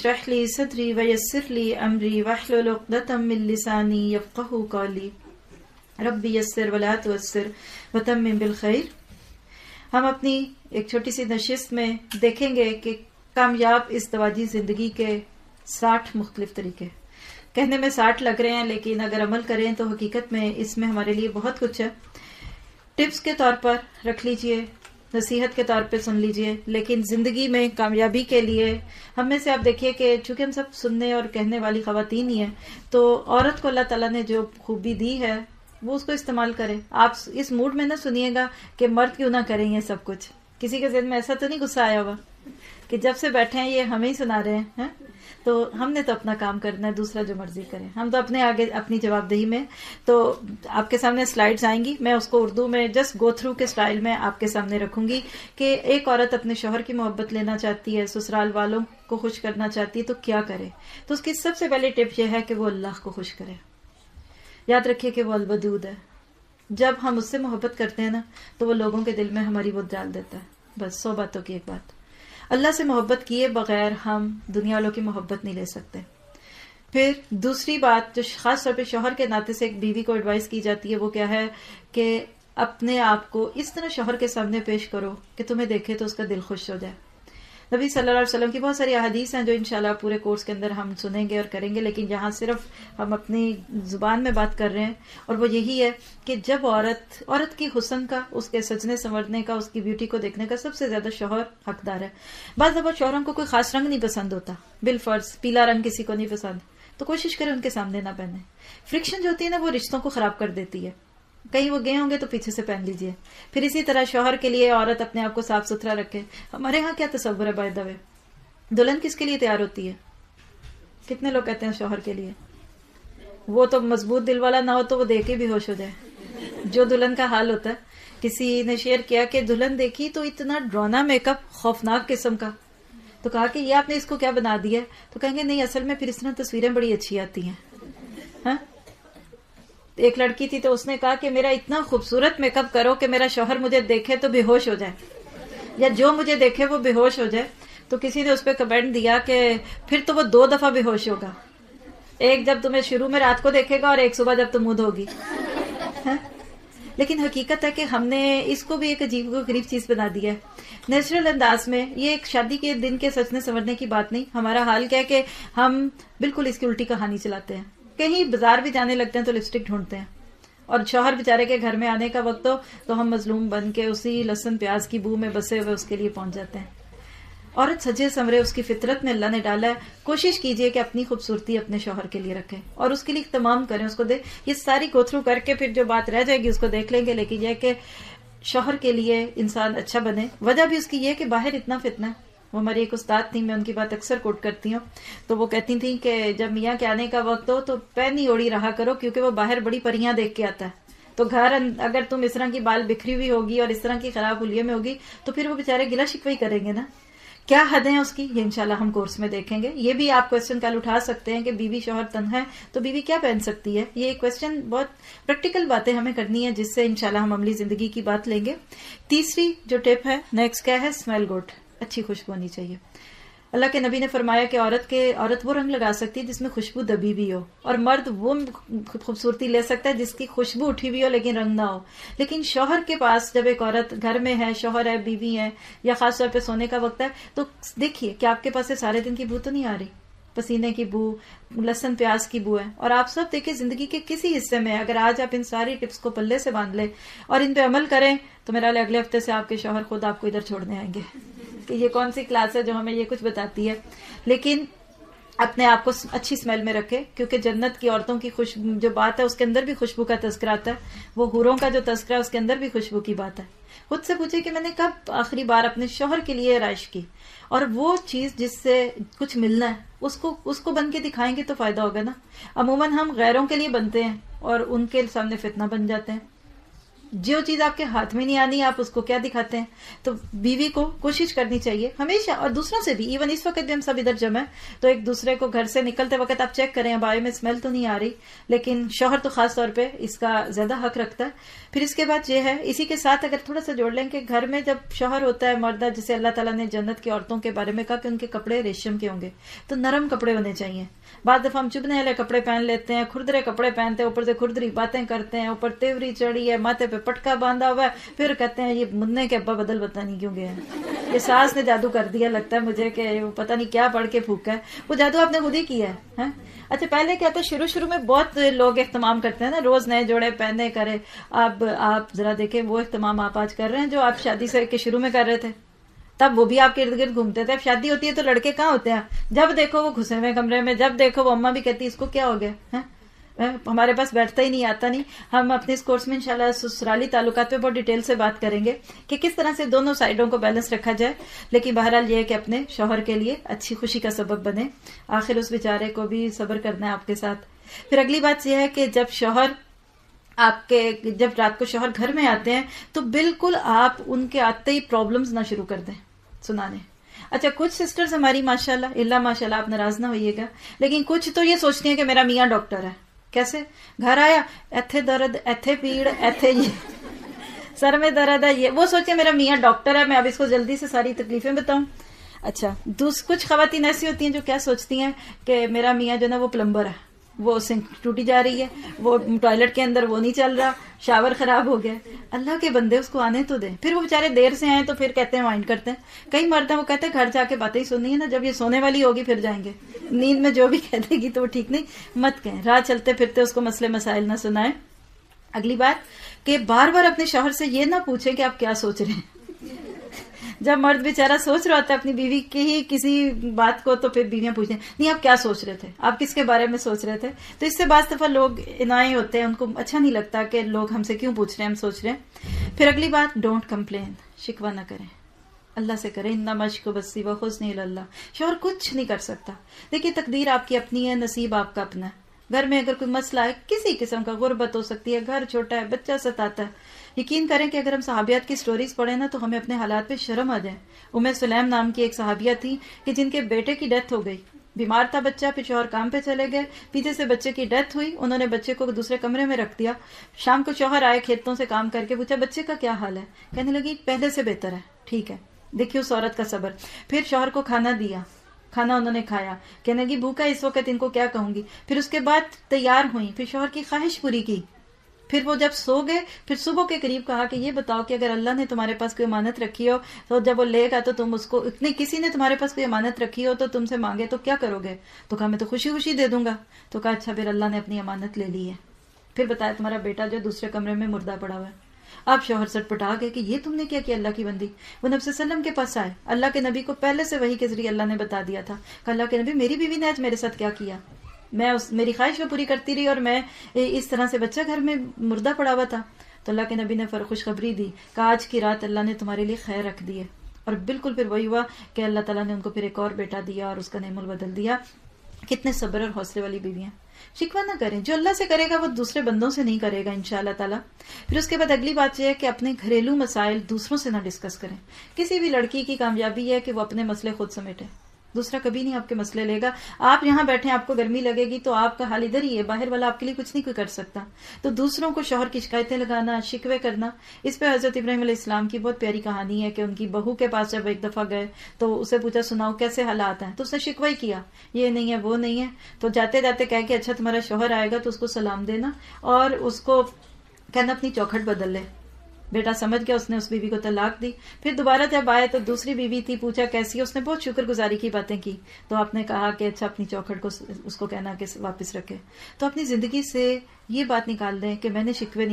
اشرح لی صدری ویسر لی امری واحلل عقدۃ من لسانی یفقہوا قولی ربی یسر ولا تعسر وتمم بالخیر۔ ہم اپنی ایک چھوٹی سی نشست میں دیکھیں گے کہ کامیاب ازدواجی زندگی کے 60 مختلف طریقے۔ کہنے میں 60 لگ رہے ہیں لیکن اگر عمل کریں تو حقیقت میں اس میں ہمارے لیے بہت کچھ ہے۔ ٹپس کے طور پر رکھ لیجئے، نصیحت کے طور پہ سن لیجئے، لیکن زندگی میں کامیابی کے لیے ہم میں سے آپ دیکھیے کہ چونکہ ہم سب سننے اور کہنے والی خواتین ہی ہیں، تو عورت کو اللہ تعالیٰ نے جو خوبی دی ہے وہ اس کو استعمال کرے۔ آپ اس موڈ میں نہ سنیے گا کہ مرد کیوں نہ کریں یہ سب کچھ۔ کسی کے ذہن میں ایسا تو نہیں غصہ آیا ہوگا کہ جب سے بیٹھے ہیں یہ ہمیں ہی سنا رہے ہیں، تو ہم نے تو اپنا کام کرنا ہے، دوسرا جو مرضی کرے، ہم تو اپنے آگے اپنی جواب دہی میں۔ تو آپ کے سامنے سلائیڈز آئیں گی، میں اس کو اردو میں جسٹ گو تھرو کے سٹائل میں آپ کے سامنے رکھوں گی کہ ایک عورت اپنے شوہر کی محبت لینا چاہتی ہے، سسرال والوں کو خوش کرنا چاہتی ہے تو کیا کرے۔ تو اس کی سب سے پہلے ٹپ یہ ہے کہ وہ اللہ کو خوش کرے۔ یاد رکھیے کہ وہ الودود ہے، جب ہم اس سے محبت کرتے ہیں نا تو وہ لوگوں کے دل میں ہماری وہ ڈال دیتا ہے۔ بس 100 باتوں کی ایک بات، اللہ سے محبت کیے بغیر ہم دنیا والوں کی محبت نہیں لے سکتے۔ پھر دوسری بات جو خاص طور پہ شوہر کے ناطے سے ایک بیوی کو ایڈوائز کی جاتی ہے وہ کیا ہے کہ اپنے آپ کو اس طرح شوہر کے سامنے پیش کرو کہ تمہیں دیکھے تو اس کا دل خوش ہو جائے۔ نبی صلی اللہ علیہ وسلم کی بہت ساری احادیث ہیں جو انشاءاللہ پورے کورس کے اندر ہم سنیں گے اور کریں گے، لیکن یہاں صرف ہم اپنی زبان میں بات کر رہے ہیں، اور وہ یہی ہے کہ جب عورت کی حسن کا، اس کے سجنے سنورنے کا، اس کی بیوٹی کو دیکھنے کا سب سے زیادہ شوہر حقدار ہے۔ بعض دفعہ شوہروں کو کوئی خاص رنگ نہیں پسند ہوتا، بالفرض پیلا رنگ کسی کو نہیں پسند، تو کوشش کریں ان کے سامنے نہ پہنے۔ فرکشن جو ہوتی ہے نا وہ رشتوں کو خراب کر دیتی ہے، کہیں وہ گئے ہوں گے تو پیچھے سے پہن لیجئے۔ پھر اسی طرح شوہر کے لیے عورت اپنے آپ کو صاف ستھرا رکھے۔ ہمارے ہاں کیا تصور ہے بائی دا وے، دلہن کس کے لیے تیار ہوتی ہے؟ کتنے لوگ کہتے ہیں شوہر کے لیے؟ وہ تو مضبوط دل والا نہ ہو تو وہ دیکھ کے بھی ہوش ہو جائے۔ جو دلہن کا حال ہوتا ہے، کسی نے شیئر کیا کہ دلہن دیکھی تو اتنا ڈرانا میک اپ، خوفناک قسم کا، تو کہا کہ یہ آپ نے اس کو کیا بنا دیا ہے؟ تو کہیں گے نہیں اصل میں پھر اس طرح تصویریں بڑی اچھی آتی ہیں۔ ایک لڑکی تھی تو اس نے کہا کہ میرا اتنا خوبصورت میک اپ کرو کہ میرا شوہر مجھے دیکھے تو بے ہوش ہو جائے، یا جو مجھے دیکھے وہ بے ہوش ہو جائے۔ تو کسی نے اس پہ کمنٹ دیا کہ پھر تو وہ 2 دفعہ بے ہوش ہوگا، ایک جب تمہیں شروع میں رات کو دیکھے گا اور ایک صبح جب تم منہ دھوگی۔ لیکن حقیقت ہے کہ ہم نے اس کو بھی ایک عجیب و غریب چیز بنا دیا ہے نیچرل انداز میں۔ یہ ایک شادی کے دن کے سجنے سنورنے کی بات نہیں، ہمارا حال کیا ہے کہ ہم بالکل اس کی الٹی کہانی چلاتے ہیں۔ کہیں بازار بھی جانے لگتے ہیں تو لپسٹک ڈھونڈتے ہیں، اور شوہر بیچارے کے گھر میں آنے کا وقت ہو تو ہم مظلوم بن کے اسی لہسن پیاز کی بو میں بسے ہوئے اس کے لیے پہنچ جاتے ہیں۔ عورت سجے سمرے اس کی فطرت میں اللہ نے ڈالا ہے، کوشش کیجئے کہ اپنی خوبصورتی اپنے شوہر کے لیے رکھیں اور اس کے لیے اہتمام کریں، اس کو دے۔ یہ ساری گو تھرو کر کے پھر جو بات رہ جائے گی اس کو دیکھ لیں گے، لیکن یہ کہ شوہر کے لیے انسان اچھا بنے۔ وجہ بھی اس کی یہ کہ باہر اتنا فتنہ ہے۔ وہ ہماری ایک استاد تھی، میں ان کی بات اکثر کوٹ کرتی ہوں، تو وہ کہتی تھیں کہ جب میاں کے آنے کا وقت ہو تو پہنی اوڑی رہا کرو، کیونکہ وہ باہر بڑی پریاں دیکھ کے آتا ہے، تو گھر اگر تم اس طرح کی بال بکھری ہوئی ہوگی اور اس طرح کی خراب حلیے میں ہوگی تو پھر وہ بیچارے گلا شکوی کریں گے نا۔ کیا حدیں ہیں اس کی، یہ انشاءاللہ ہم کورس میں دیکھیں گے۔ یہ بھی آپ کوسچن کل اٹھا سکتے ہیں کہ بیوی شوہر تنہا ہے تو بیوی کیا پہن سکتی ہے۔ یہ کوسچن بہت پریکٹیکل باتیں ہمیں کرنی ہے جس سے انشاءاللہ ہم عملی زندگی کی بات لیں گے۔ تیسری جو ٹپ ہے نیکسٹ کیا ہے، اسمیل گڈ، اچھی خوشبو ہونی چاہیے۔ اللہ کے نبی نے فرمایا کہ عورت وہ رنگ لگا سکتی ہے جس میں خوشبو دبی بھی ہو، اور مرد وہ خوبصورتی لے سکتا ہے جس کی خوشبو اٹھی ہوئی ہو لیکن رنگ نہ ہو۔ لیکن شوہر کے پاس جب ایک عورت گھر میں ہے، شوہر ہے، بیوی ہے، یا خاص طور پہ سونے کا وقت ہے، تو دیکھیے کہ آپ کے پاس سے سارے دن کی بو تو نہیں آ رہی، پسینے کی بو، لہسن پیاز کی بو ہے، اور آپ سب دیکھیں زندگی کے کسی حصے میں اگر آج آپ ان ساری ٹپس کو پلے سے باندھ لیں اور ان پہ عمل کریں تو میرا اگلے ہفتے سے آپ کے شوہر خود آپ کو ادھر چھوڑنے آئیں گے کہ یہ کون سی کلاس ہے جو ہمیں یہ کچھ بتاتی ہے۔ لیکن اپنے آپ کو اچھی اسمیل میں رکھے، کیونکہ جنت کی عورتوں کی خوشبو جو بات ہے اس کے اندر بھی خوشبو کا تذکرہ آتا ہے، وہ حوروں کا جو تذکرہ ہے اس کے اندر بھی خوشبو کی بات ہے۔ خود سے پوچھے کہ میں نے کب آخری بار اپنے شوہر کے لیے رائش کی، اور وہ چیز جس سے کچھ ملنا ہے اس کو بن کے دکھائیں گے تو فائدہ ہوگا نا۔ عموماً ہم غیروں کے لیے بنتے ہیں اور ان کے سامنے فتنہ بن جاتے ہیں۔ جو چیز آپ کے ہاتھ میں نہیں آنی آپ اس کو کیا دکھاتے ہیں. تو بیوی کو کوشش کرنی چاہیے ہمیشہ, اور دوسروں سے بھی, ایون اس وقت بھی ہم سب ادھر جمع ہیں تو ایک دوسرے کو گھر سے نکلتے وقت آپ چیک کریں بھائی میں اسمیل تو نہیں آ رہی, لیکن شوہر تو خاص طور پہ اس کا زیادہ حق رکھتا ہے. پھر اس کے بعد یہ ہے, اسی کے ساتھ اگر تھوڑا سا جوڑ لیں کہ گھر میں جب شوہر ہوتا ہے مردہ, جسے اللہ تعالیٰ نے جنت کی عورتوں کے بارے میں کہا کہ ان کے کپڑے ریشم کے ہوں گے, تو نرم کپڑے ہونے چاہیے. بعض دفعہ ہم چبھنے والے کپڑے پہن لیتے ہیں, کھردرے کپڑے پہنتے ہیں, اوپر سے کھردری باتیں کرتے ہیں, اوپر تیوری چڑھی ہے, ماتھے پہ پٹکا باندھا ہوا ہے, پھر کہتے ہیں یہ مننے کے ابا بدل پتہ نہیں کیوں گیا ہے, یہ ساس نے جادو کر دیا, لگتا ہے مجھے کہ وہ پتہ نہیں کیا پڑھ کے پھونکا ہے, وہ جادو آپ نے خود ہی کیا ہے. اچھا پہلے کیا تھا, شروع میں بہت لوگ اہتمام کرتے ہیں نا, روز نئے جوڑے پہنے کرے. اب آپ ذرا دیکھیں وہ اہتمام آپ آج کر رہے ہیں جو آپ شادی سے کے شروع میں کر رہے تھے, تب وہ بھی آپ کے ارد گرد گھومتے تھے. اب شادی ہوتی ہے تو لڑکے کہاں ہوتے ہیں, جب دیکھو وہ گھسے ہوئے کمرے میں, جب دیکھو وہ اماں بھی کہتی اس کو کیا ہو گیا, ہمارے پاس بیٹھتا ہی نہیں, آتا نہیں. ہم اپنے اس کورس میں انشاءاللہ سسرالی تعلقات پہ بہت ڈیٹیل سے بات کریں گے کہ کس طرح سے دونوں سائڈوں کو بیلنس رکھا جائے. لیکن بہرحال یہ ہے کہ اپنے شوہر کے لیے اچھی خوشی کا سبب بنے, آخر اس بیچارے کو بھی صبر کرنا ہے آپ کے ساتھ. پھر اگلی بات یہ ہے کہ جب رات کو شوہر گھر میں آتے ہیں تو بالکل آپ ان کے آتے ہی پرابلمز نہ شروع کر دیں سنانے. اچھا کچھ سسٹرز ہماری ماشاءاللہ ماشاءاللہ آپ ناراض نہ ہوئیے گا, لیکن کچھ تو یہ سوچتی ہیں کہ میرا میاں ڈاکٹر ہے. کیسے گھر آیا ایتھے درد, ایتھے پیڑ, ایتھے یہ سر میں درد ہے, یہ وہ سوچے میرا میاں ڈاکٹر ہے, میں اب اس کو جلدی سے ساری تکلیفیں بتاؤں. اچھا کچھ خواتین ایسی ہوتی ہیں جو کیا سوچتی ہیں کہ میرا میاں جو نا وہ پلمبر ہے, وہ سنک ٹوٹی جا رہی ہے, وہ ٹوائلٹ کے اندر وہ نہیں چل رہا, شاور خراب ہو گیا. اللہ کے بندے اس کو آنے تو دیں. پھر وہ بیچارے دیر سے آئے تو پھر کہتے ہیں مائنڈ کرتے ہیں. کئی مرد ہیں وہ کہتے ہیں گھر جا کے باتیں ہی سننی ہے نا, جب یہ سونے والی ہوگی پھر جائیں گے, نیند میں جو بھی کہہ دے گی تو وہ ٹھیک نہیں, مت کہیں. راہ چلتے پھرتے اس کو مسئلے مسائل نہ سنائیں. اگلی بات کہ بار بار اپنے شوہر سے یہ نہ پوچھیں کہ آپ کیا سوچ رہے ہیں. جب مرد بیچارہ سوچ رہا ہوتا ہے اپنی بیوی کی ہی کسی بات کو, تو پھر بیویاں پوچھیں نہیں آپ کیا سوچ رہے تھے, آپ کس کے بارے میں سوچ رہے تھے. تو اس سے بعض دفعہ لوگ انائے ہوتے ہیں, ان کو اچھا نہیں لگتا کہ لوگ ہم سے کیوں پوچھ رہے ہیں, ہم سوچ رہے ہیں. پھر اگلی بات ڈونٹ کمپلین, شکوہ نہ کریں, اللہ سے کریں. انما اشکو بثی وحزنی الی اللہ. شوہر کچھ نہیں کر سکتا. دیکھیے تقدیر آپ کی اپنی ہے, نصیب آپ کا اپنا ہے. گھر میں اگر کوئی مسئلہ ہے کسی قسم کا, غربت ہو سکتی ہے, گھر چھوٹا ہے, بچہ ستاتا ہے, یقین کریں کہ اگر ہم صحابیات کی سٹوریز پڑھیں نا تو ہمیں اپنے حالات پہ شرم آ جائے. سلیم نام کی ایک صحابیہ تھی کہ جن کے بیٹے کی ڈیتھ ہو گئی, بیمار تھا بچہ, پھر شوہر کام پہ چلے گئے, پیچھے سے بچے کی ڈیتھ ہوئی, انہوں نے بچے کو دوسرے کمرے میں رکھ دیا. شام کو شوہر آئے کھیتوں سے کام کر کے, پوچھا بچے کا کیا حال ہے, کہنے لگی پہلے سے بہتر ہے, ٹھیک ہے. دیکھیے اس عورت کا صبر. پھر شوہر کو کھانا دیا, کھانا انہوں نے کھایا, کہنے لگی بھوکا اس وقت ان کو کیا کہوں گی. پھر اس کے بعد تیار ہوئی, پھر شوہر کی خواہش پوری کی. پھر وہ جب سو گئے, پھر صبح کے قریب کہا کہ یہ بتاؤ کہ اگر اللہ نے تمہارے پاس کوئی امانت رکھی ہو تو جب وہ لے گا تو تم اس کو, اتنے کسی نے تمہارے پاس کوئی امانت رکھی ہو تو تم سے مانگے تو کیا کرو گے. تو کہا میں تو خوشی خوشی دے دوں گا. تو کہا اچھا پھر اللہ نے اپنی امانت لے لی ہے. پھر بتایا تمہارا بیٹا جو دوسرے کمرے میں مردہ پڑا ہوا ہے. آپ شوہر سٹ پٹا گئے کہ یہ تم نے کیا اللہ کی بندی. وہ نبی صلی اللہ علیہ وسلم کے پاس آئے, اللہ کے نبی کو پہلے سے وحی کے ذریعے اللہ نے بتا دیا تھا کہ اللہ کے نبی میری بیوی نے آج میرے ساتھ کیا کیا, میں میری خواہش میں پوری کرتی رہی اور میں اس طرح سے بچہ گھر میں مردہ پڑا ہوا تھا. تو اللہ کے نبی نے خوشخبری دی کہ آج کی رات اللہ نے تمہارے لیے خیر رکھ دی ہے. اور بالکل پھر وہی ہوا کہ اللہ تعالیٰ نے ان کو پھر ایک اور بیٹا دیا اور اس کا نعم البدل دیا. کتنے صبر اور حوصلے والی بیویاں. شکوہ نہ کریں, جو اللہ سے کرے گا وہ دوسرے بندوں سے نہیں کرے گا انشاءاللہ تعالیٰ. پھر اس کے بعد اگلی بات یہ ہے کہ اپنے گھریلو مسائل دوسروں سے نہ ڈسکس کریں. کسی بھی لڑکی کی کامیابی ہے کہ وہ اپنے مسئلے خود سمیٹے, دوسرا کبھی نہیں آپ کے مسئلے لے گا. آپ یہاں بیٹھے آپ کو گرمی لگے گی تو آپ کا حال ادھر ہی ہے, باہر والا آپ کے لیے کچھ نہیں کوئی کر سکتا. تو دوسروں کو شوہر کی شکایتیں لگانا, شکوے کرنا, اس پہ حضرت ابراہیم علیہ السلام کی بہت پیاری کہانی ہے کہ ان کی بہو کے پاس جب ایک دفعہ گئے تو اسے پوچھا سناؤ کیسے حالات ہیں, تو اس نے شکوہ ہی کیا, یہ نہیں ہے وہ نہیں ہے. تو جاتے جاتے کہہ کہ اچھا تمہارا شوہر آئے گا تو اس کو سلام دینا اور اس کو کہنا اپنی چوکھٹ بدل لے. بیٹا سمجھ گیا, اس نے اس بیوی کو طلاق دی. پھر دوبارہ جب آئے تو دوسری بیوی تھی, پوچھا کیسی ہے, اس نے بہت شکر گزاری کی باتیں کی. تو آپ نے کہا کہ اچھا اپنی چوکھٹ کو اس کو کہنا کہ واپس رکھے. تو اپنی زندگی سے یہ بات نکال دیں کہ میں نے شکوے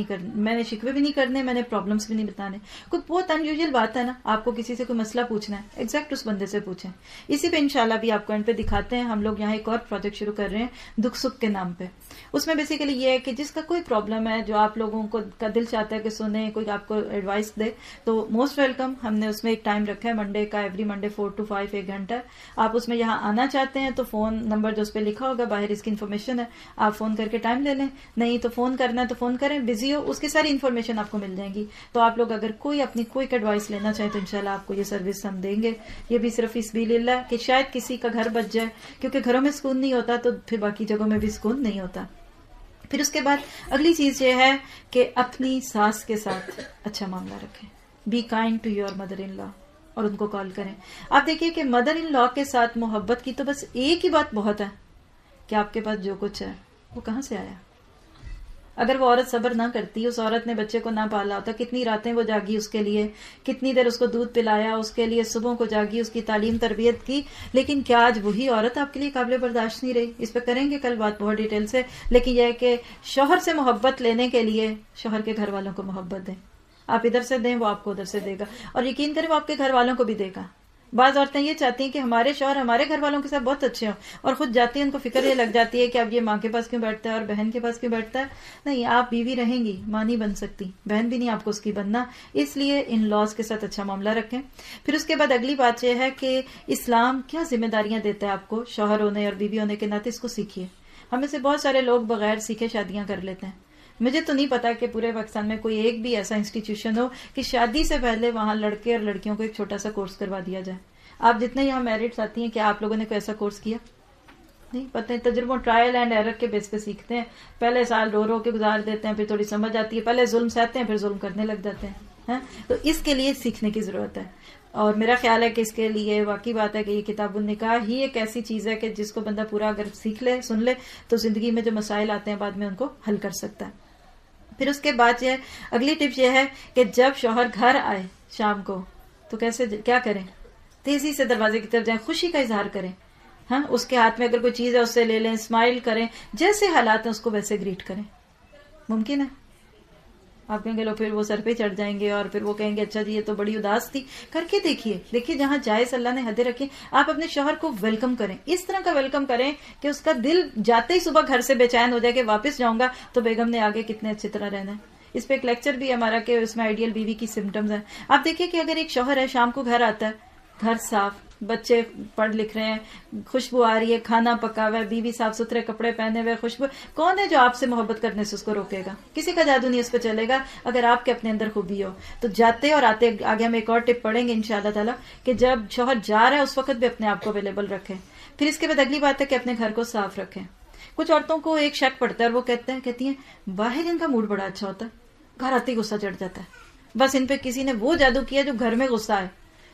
بھی نہیں کرنے, میں نے پرابلمس بھی نہیں بتانے. کوئی بہت انیوژل بات ہے نا, آپ کو کسی سے کوئی مسئلہ پوچھنا ہے, ایگزیکٹ اس بندے سے پوچھیں. اسی پہ انشاءاللہ بھی آپ کو اینڈ پہ دکھاتے ہیں. ہم لوگ یہاں ایک اور پروجیکٹ شروع کر رہے ہیں دکھ سکھ کے نام پہ. اس میں بیسیکلی یہ ہے کہ جس کا کوئی پرابلم ہے, جو آپ لوگوں کو کا دل چاہتا ہے کہ سنیں, کوئی آپ کو ایڈوائس دے تو موسٹ ویلکم. ہم نے اس میں ایک ٹائم رکھا ہے منڈے کا, ایوری منڈے 4 to 5 1 گھنٹہ. آپ اس میں یہاں آنا چاہتے ہیں تو فون نمبر جو اس پہ لکھا ہوگا باہر اس کی انفارمیشن ہے, آپ فون کر کے ٹائم لے لیں. نہیں تو فون کرنا ہے تو فون کریں, بزی ہو اس کی ساری انفارمیشن آپ کو مل جائیں گی. تو آپ لوگ اگر کوئی اپنی کوئک ایڈوائس لینا چاہیں تو انشاءاللہ آپ کو یہ سروس ہم دیں گے. یہ بھی صرف اس سبیل اللہ کہ شاید کسی کا گھر بچ جائے, کیونکہ گھروں میں سکون نہیں ہوتا تو پھر باقی جگہوں میں بھی سکون نہیں ہوتا. پھر اس کے بعد اگلی چیز یہ ہے کہ اپنی ساس کے ساتھ اچھا معاملہ رکھیں. Be kind to your mother in law, اور ان کو کال کریں. آپ دیکھیے کہ مدر ان لا کے ساتھ محبت کی تو بس ایک ہی بات بہت ہے کہ آپ کے پاس جو کچھ ہے وہ کہاں سے آیا. اگر وہ عورت صبر نہ کرتی, اس عورت نے بچے کو نہ پالا ہوتا, کتنی راتیں وہ جاگی اس کے لیے, کتنی دیر اس کو دودھ پلایا اس کے لیے, صبح کو جاگی اس کی تعلیم تربیت کی, لیکن کیا آج وہی عورت آپ کے لیے قابل برداشت نہیں رہی؟ اس پہ کریں گے کل بات بہت ڈیٹیل سے. لیکن یہ ہے کہ شوہر سے محبت لینے کے لیے شوہر کے گھر والوں کو محبت دیں. آپ ادھر سے دیں, وہ آپ کو ادھر سے دے گا, اور یقین کریں وہ آپ کے گھر والوں کو بھی دے گا. بعض عورتیں یہ چاہتی ہیں کہ ہمارے شوہر ہمارے گھر والوں کے ساتھ بہت اچھے ہوں, اور خود جاتی ہیں ان کو فکر یہ لگ جاتی ہے کہ اب یہ ماں کے پاس کیوں بیٹھتا ہے اور بہن کے پاس کیوں بیٹھتا ہے. نہیں, آپ بیوی رہیں گی, ماں نہیں بن سکتی, بہن بھی نہیں آپ کو اس کی بننا. اس لیے ان لاز کے ساتھ اچھا معاملہ رکھیں. پھر اس کے بعد اگلی بات یہ ہے کہ اسلام کیا ذمہ داریاں دیتا ہے آپ کو شوہر ہونے اور بیوی ہونے کے ناطے, اس کو سیکھیے. ہم میں سے بہت سارے لوگ بغیر سیکھے شادیاں کر لیتے ہیں. مجھے تو نہیں پتا کہ پورے پاکستان میں کوئی ایک بھی ایسا انسٹیٹیوشن ہو کہ شادی سے پہلے وہاں لڑکے اور لڑکیوں کو ایک چھوٹا سا کورس کروا دیا جائے. آپ جتنے یہاں میرٹس آتی ہیں, کیا آپ لوگوں نے کوئی ایسا کورس کیا؟ نہیں. پتہ ہے تجربوں ٹرائل اینڈ ایرر کے بیس پہ سیکھتے ہیں. پہلے سال رو رو کے گزار دیتے ہیں, پھر تھوڑی سمجھ آتی ہے, پہلے ظلم سہتے ہیں پھر ظلم کرنے لگ جاتے ہیں. تو اس کے لیے سیکھنے کی ضرورت ہے, اور میرا خیال ہے کہ اس کے لیے واقعی بات ہے کہ یہ کتاب النکاح ہی ایک ایسی چیز ہے کہ جس کو بندہ پورا اگر سیکھ لے, سن لے, تو زندگی میں جو مسائل آتے ہیں بعد میں ان کو حل کر سکتا ہے. پھر اس کے بعد یہ اگلی ٹپ یہ ہے کہ جب شوہر گھر آئے شام کو تو کیا کریں؟ تیزی سے دروازے کی طرف جائیں, خوشی کا اظہار کریں. ہاں, اس کے ہاتھ میں اگر کوئی چیز ہے اس سے لے لیں, اسمائل کریں, جیسے حالات ہیں اس کو ویسے گریٹ کریں. ممکن ہے؟ آپ کہیں گے لو پھر وہ سر پہ چڑھ جائیں گے اور پھر وہ کہیں گے اچھا جی یہ تو بڑی اداس تھی. کر کے دیکھیے جہاں جائز اللہ نے حدیں رکھی, آپ اپنے شوہر کو ویلکم کریں, اس طرح کا ویلکم کریں کہ اس کا دل جاتے ہی صبح گھر سے بے چین ہو جائے کہ واپس جاؤں گا تو بیگم نے آگے کتنے اچھی طرح رہنا ہے. اس پہ ایک لیکچر بھی ہمارا کہ اس میں آئیڈیل بیوی کی سمٹمز ہیں. آپ دیکھیے کہ اگر ایک شوہر ہے شام کو گھر آتا ہے, گھر صاف, بچے پڑھ لکھ رہے ہیں, خوشبو آ رہی ہے, کھانا پکا ہوا ہے, بیوی صاف ستھرے کپڑے پہنے ہوئے, خوشبو, کون ہے جو آپ سے محبت کرنے سے اس کو روکے گا؟ کسی کا جادو نہیں اس پہ چلے گا اگر آپ کے اپنے اندر خوبی ہو. تو جاتے اور آتے آگے ہم ایک اور ٹپ پڑھیں گے انشاءاللہ تعالیٰ کہ جب شوہر جا رہا ہے اس وقت بھی اپنے آپ کو اویلیبل رکھیں. پھر اس کے بعد اگلی بات ہے کہ اپنے گھر کو صاف رکھیں. کچھ عورتوں کو ایک شک پڑتا ہے اور وہ کہتی ہیں باہر ان کا موڈ بڑا اچھا ہوتا ہے, گھر آتے ہی غصہ چڑھ جاتا ہے, بس ان پہ کسی نے وہ جادو کیا جو گھر میں غصہ ہے.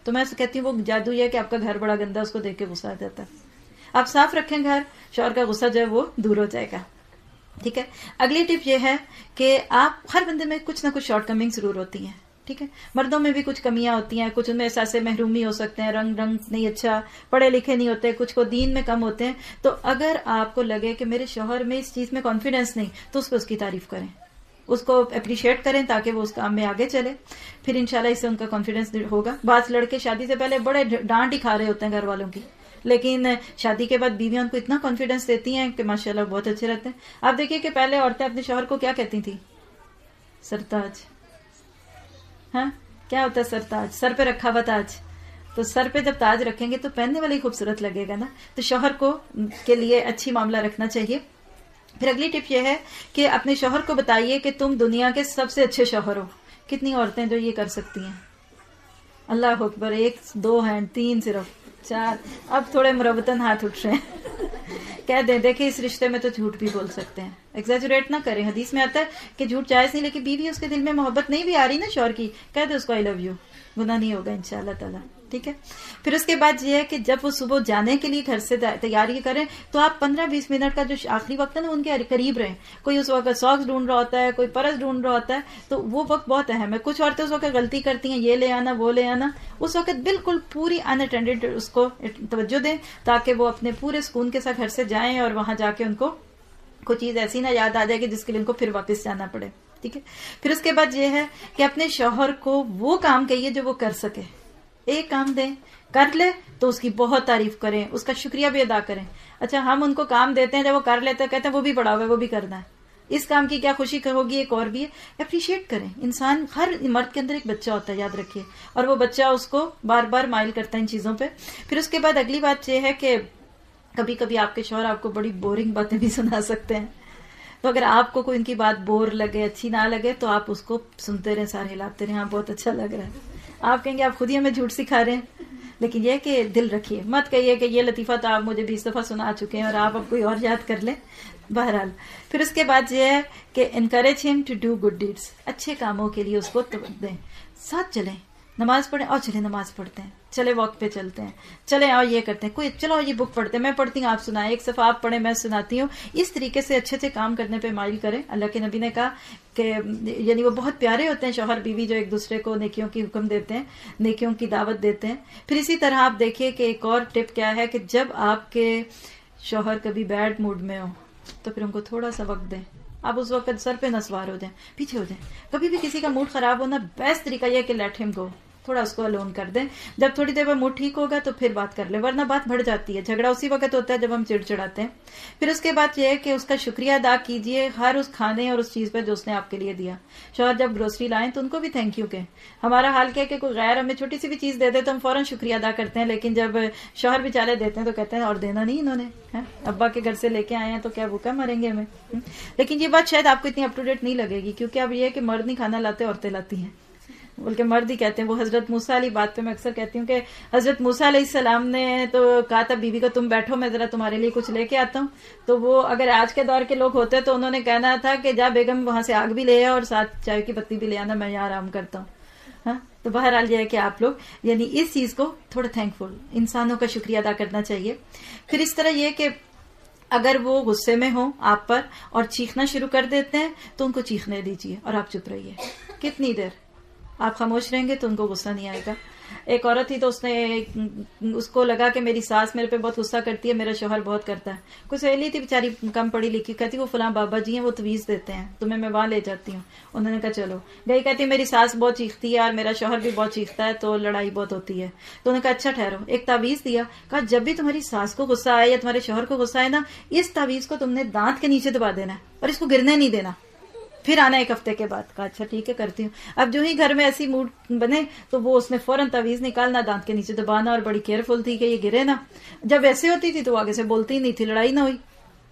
تو میں کہتی ہوں وہ جادو یہ ہے کہ آپ کا گھر بڑا گندا, اس کو دیکھ کے غصہ آ جاتا ہے. آپ صاف رکھیں گھر, شوہر کا غصہ جو ہے وہ دور ہو جائے گا. ٹھیک ہے. اگلی ٹپ یہ ہے کہ آپ, ہر بندے میں کچھ نہ کچھ شارٹ کمنگ ضرور ہوتی ہیں. ٹھیک ہے. مردوں میں بھی کچھ کمیاں ہوتی ہیں, کچھ ان میں احساس محرومی ہو سکتے ہیں, رنگ نہیں اچھا, پڑھے لکھے نہیں ہوتے, کچھ کو دین میں کم ہوتے ہیں. تو اگر آپ کو لگے کہ میرے شوہر میں اس چیز میں کانفیڈنس نہیں, تو اس پہ اس کی تعریف کریں, اس کو اپریشیٹ کریں تاکہ وہ اس کام میں آگے چلے. پھر انشاءاللہ اس سے ان کا کانفیڈنس ہوگا. بعض لڑکے شادی سے پہلے بڑے ڈانٹ ہی کھا رہے ہوتے ہیں گھر والوں کی, لیکن شادی کے بعد بیویاں ان کو اتنا کانفیڈنس دیتی ہیں کہ ماشاءاللہ بہت اچھے رہتے ہیں. آپ دیکھیے کہ پہلے عورتیں اپنے شوہر کو کیا کہتی تھی؟ سرتاج. ہاں, کیا ہوتا ہے سرتاج؟ سر پہ رکھا ہوا تاج. تو سر پہ جب تاج رکھیں گے تو پہننے والے خوبصورت لگے گا نا. تو شوہر کو کے لیے اچھی معاملہ رکھنا چاہیے. پھر اگلی ٹپ یہ ہے کہ اپنے شوہر کو بتائیے کہ تم دنیا کے سب سے اچھے شوہر ہو. کتنی عورتیں جو یہ کر سکتی ہیں؟ اللہ اکبر. 1 2 ہینڈ, 3 صرف, 4, اب تھوڑے مربتاً ہاتھ اٹھ رہے ہیں. کہہ دیں دیکھیں اس رشتے میں تو جھوٹ بھی بول سکتے ہیں, ایگزیجریٹ نہ کریں. حدیث میں آتا ہے کہ جھوٹ جائز نہیں, لیکن بیوی اس کے دل میں محبت نہیں بھی آ رہی نا شوہر کی, کہہ دے اس کو آئی لو یو, گناہ نہیں ہوگا انشاءاللہ تعالیٰ. ٹھیک ہے. پھر اس کے بعد یہ ہے کہ جب وہ صبح جانے کے لیے گھر سے تیاری کریں تو آپ 15-20 منٹ کا جو آخری وقت ہے نا ان کے قریب رہیں. کوئی اس وقت ساکس ڈھونڈ رہا ہوتا ہے, کوئی پرس ڈھونڈ رہا ہوتا ہے, تو وہ وقت بہت اہم ہے. کچھ عورتیں اس وقت غلطی کرتی ہیں, یہ لے آنا وہ لے آنا. اس وقت بالکل پوری ان اٹینڈڈ اس کو توجہ دیں تاکہ وہ اپنے پورے سکون کے ساتھ گھر سے جائیں اور وہاں جا کے ان کو کوئی چیز ایسی نہ یاد آ جائے گی جس کے لیے ان کو پھر واپس جانا پڑے. ٹھیک ہے. پھر اس کے بعد یہ ہے کہ اپنے شوہر کو وہ کام کہیے جو وہ کر سکے. ایک کام دیں, کر لے تو اس کی بہت تعریف کریں, اس کا شکریہ بھی ادا کریں. اچھا, ہم ان کو کام دیتے ہیں, جب وہ کر لیتے ہیں کہتے ہیں وہ بھی پڑا ہوا ہے وہ بھی کرنا ہے. اس کام کی کیا خوشی ہوگی، ایک اور بھی ہے. اپریشیٹ کریں. انسان، ہر مرد کے اندر ایک بچہ ہوتا ہے، یاد رکھیے، اور وہ بچہ اس کو بار بار مائل کرتا ہے ان چیزوں پہ. پھر اس کے بعد اگلی بات یہ ہے کہ کبھی کبھی آپ کے شوہر آپ کو بڑی بورنگ باتیں بھی سنا سکتے ہیں. تو اگر آپ کو کوئی ان کی بات بور لگے، اچھی نہ لگے، تو آپ اس کو سنتے رہیں، سارے ہلاتے رہیں. ہاں بہت اچھا لگ رہا ہے. آپ کہیں گے آپ خود ہی ہمیں جھوٹ سکھا رہے ہیں. لیکن یہ کہ دل رکھیے، مت کہیے کہ یہ لطیفہ تو آپ مجھے 20 دفعہ سنا چکے ہیں اور آپ اب کوئی اور یاد کر لیں. بہرحال پھر اس کے بعد یہ ہے کہ انکریج ہم ٹو ڈو گڈ ڈیڈس. اچھے کاموں کے لیے اس کو دیں. ساتھ چلیں، نماز پڑھیں، اور چلیں نماز پڑھتے ہیں، چلے واک پہ چلتے ہیں، چلے اور یہ کرتے ہیں، کوئی چلو یہ بک پڑھتے ہیں، میں پڑھتی ہوں آپ سنائیں، ایک صفحہ آپ پڑھیں میں سناتی ہوں. اس طریقے سے اچھے اچھے کام کرنے پہ مائل کریں. اللہ کے نبی نے کہا کہ یعنی وہ بہت پیارے ہوتے ہیں شوہر بیوی جو ایک دوسرے کو نیکیوں کی حکم دیتے ہیں، نیکیوں کی دعوت دیتے ہیں. پھر اسی طرح آپ دیکھیے کہ ایک اور ٹپ کیا ہے کہ جب آپ کے شوہر کبھی بیڈ موڈ میں ہو تو پھر ان کو تھوڑا سا وقت دیں. آپ اس وقت سر پہ نسوار ہو جائیں، پیچھے ہو جائیں. کبھی بھی کسی کا موڈ خراب ہونا، بیسٹ طریقہ یہ کہ لیٹ ہم گو، تھوڑا اس کو الون کر دیں. جب تھوڑی دیر بعد موڈ ٹھیک ہوگا تو پھر بات کر لیں، ورنہ بات بڑھ جاتی ہے. جھگڑا اسی وقت ہوتا ہے جب ہم چڑچڑاتے ہیں. پھر اس کے بعد یہ ہے کہ اس کا شکریہ ادا کیجئے ہر اس کھانے اور اس چیز پہ جو اس نے آپ کے لیے دیا. شوہر جب گروسری لائیں تو ان کو بھی تھینک یو کہیں. ہمارا حال کیا ہے کہ کوئی غیر ہمیں چھوٹی سی بھی چیز دے دے تو ہم فوراً شکریہ ادا کرتے ہیں، لیکن جب شوہر بیچارے دیتے ہیں تو کہتے ہیں اور دینا نہیں انہوں نے، ابا کے گھر سے لے کے آئے ہیں تو کیا بھوکا مریں گے ہمیں. لیکن یہ بات شاید آپ کو اتنی اپ ٹو ڈیٹ نہیں لگے گی، کیونکہ اب یہ ہے کہ مرد نہیں کھانا لاتے، عورتیں لاتی ہیں، بلکہ مرد ہی کہتے ہیں. وہ حضرت موسیٰ علی بات پہ میں اکثر کہتی ہوں کہ حضرت موسیٰ علیہ السلام نے تو کہا تھا بیوی کو تم بیٹھو میں ذرا تمہارے لیے کچھ لے کے آتا ہوں. تو وہ اگر آج کے دور کے لوگ ہوتے تو انہوں نے کہنا تھا کہ جا بیگم وہاں سے آگ بھی لے آ اور ساتھ چائے کی پتی بھی لے آنا، میں یہاں آرام کرتا ہوں. ہاں تو بہرحال یہ ہے کہ آپ لوگ یعنی اس چیز کو تھوڑا تھینک فل انسانوں کا شکریہ ادا کرنا چاہیے. پھر اس طرح یہ کہ اگر وہ غصے میں ہوں آپ پر اور چیخنا شروع کر دیتے ہیں تو ان کو چیخنے دیجیے اور آپ چپ رہیے. کتنی دیر آپ خاموش رہیں گے تو ان کو غصہ نہیں آئے گا. ایک عورت تھی تو اس کو لگا کہ میری ساس میرے پہ بہت غصہ کرتی ہے، میرا شوہر بہت کرتا ہے. کوئی سہیلی تھی بیچاری کم پڑھی لکھی، کہتی وہ فلاں بابا جی ہیں وہ تویز دیتے ہیں تمہیں، میں وہاں لے جاتی ہوں. انہوں نے کہا چلو گئی. کہتی میری ساس بہت چیختی ہے اور میرا شوہر بھی بہت چیختا ہے تو لڑائی بہت ہوتی ہے. تو انہوں نے کہا اچھا ٹھہرو، ایک تعویذ دیا. کہا جب بھی تمہاری ساس کو غصہ آئے یا تمہارے شوہر کو غصہ آئے نا، اس تعویذ کو تم نے دانت کے نیچے دبا دینا ہے اور اس کو گرنے نہیں دینا، پھر آنا ایک ہفتے کے بعد. کہا اچھا ٹھیک ہے کرتی ہوں. اب جو ہی گھر میں ایسی موڈ بنے تو وہ اس نے فوراً تعویذ نکالنا، دانت کے نیچے دبانا، اور بڑی کیئرفل تھی کہ یہ گرے نا. جب ایسے ہوتی تھی تو آگے سے بولتی ہی نہیں تھی، لڑائی نہ ہوئی.